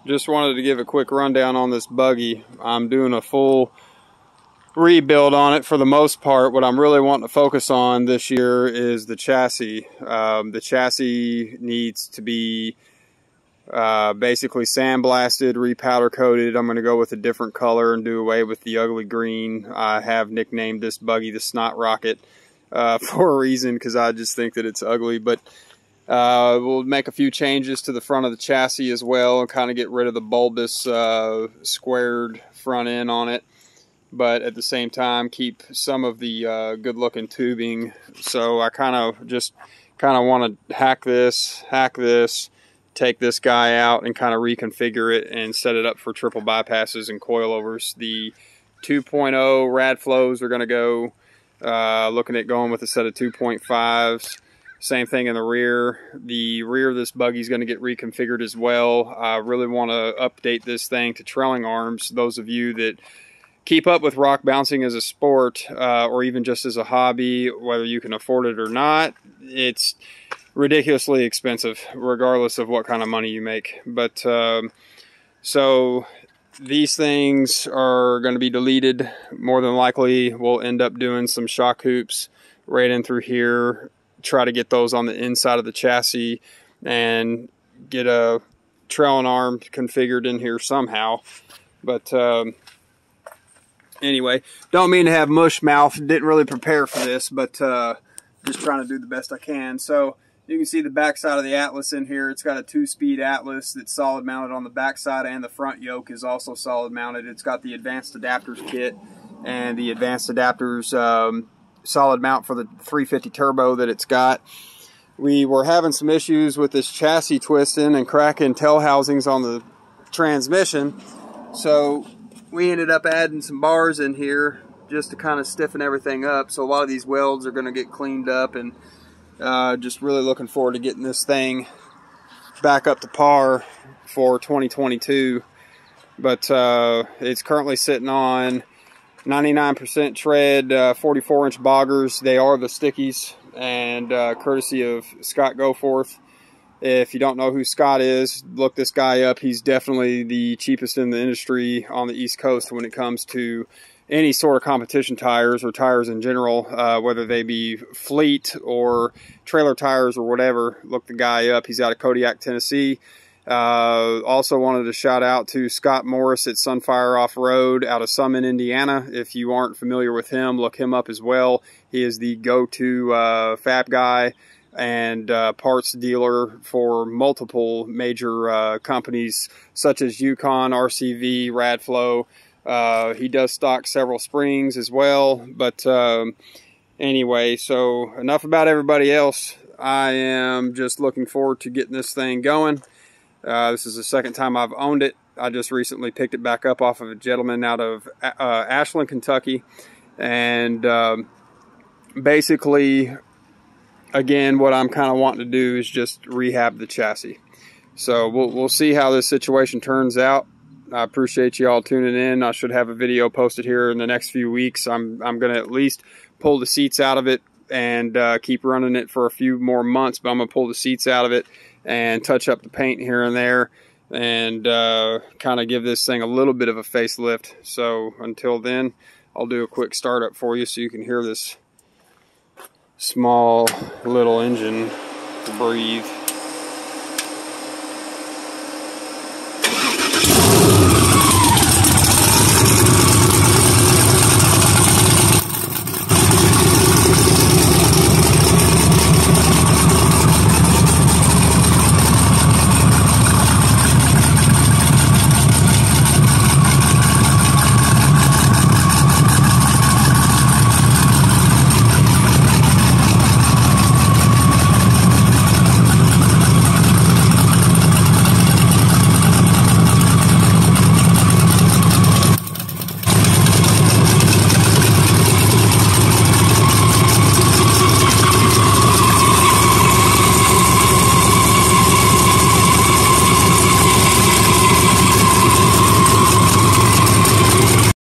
just wanted to give a quick rundown on this buggy. I'm doing a full rebuild on it for the most part. What I'm really wanting to focus on this year is the chassis. The chassis needs to be basically sandblasted, repowder coated. I'm going to go with a different color and do away with the ugly green. I have nicknamed this buggy the Snot Rocket for a reason, because I just think that it's ugly. But we'll make a few changes to the front of the chassis as well and kind of get rid of the bulbous squared front end on it, but at the same time keep some of the good looking tubing. So I kind of want to hack this, take this guy out and kind of reconfigure it and set it up for triple bypasses and coilovers. The 2.0 rad flows are going to go, looking at going with a set of 2.5s. Same thing in the rear. The rear of this buggy is going to get reconfigured as well. I really want to update this thing to trailing arms. Those of you that keep up with rock bouncing as a sport, or even just as a hobby, whether you can afford it or not, it's ridiculously expensive regardless of what kind of money you make. But so these things are going to be deleted. More than likely we'll end up doing some shock hoops right in through here, try to get those on the inside of the chassis and get a trailing arm configured in here somehow. But anyway, don't mean to have mush mouth. Didn't really prepare for this, but just trying to do the best I can. So you can see the back side of the Atlas in here. It's got a 2-speed Atlas that's solid mounted on the back side, and the front yoke is also solid mounted. It's got the advanced adapters kit and the advanced adapters solid mount for the 350 turbo that it's got. We were having some issues with this chassis twisting and cracking tail housings on the transmission, so we ended up adding some bars in here just to kind of stiffen everything up. So a lot of these welds are going to get cleaned up, and just really looking forward to getting this thing back up to par for 2022. But it's currently sitting on 99% tread, 44-inch boggers. They are the stickies, and courtesy of Scott Goforth. If you don't know who Scott is, look this guy up. He's definitely the cheapest in the industry on the East Coast when it comes to any sort of competition tires or tires in general, whether they be fleet or trailer tires or whatever. Look the guy up. He's out of Kodiak, Tennessee. Also wanted to shout out to Scott Morris at Sunfire Off-Road out of Summit, Indiana. If you aren't familiar with him, look him up as well. He is the go-to fab guy and parts dealer for multiple major companies such as Yukon, RCV, Radflow. He does stock several springs as well. But anyway, so enough about everybody else. I am just looking forward to getting this thing going. This is the second time I've owned it. I just recently picked it back up off of a gentleman out of Ashland, Kentucky. And basically, again, what I'm kind of wanting to do is just rehab the chassis. So we'll see how this situation turns out. I appreciate you all tuning in. I should have a video posted here in the next few weeks. I'm going to at least pull the seats out of it and keep running it for a few more months, but I'm going to pull the seats out of it and touch up the paint here and there and kind of give this thing a little bit of a facelift. So until then, I'll do a quick startup for you so you can hear this small little engine breathe.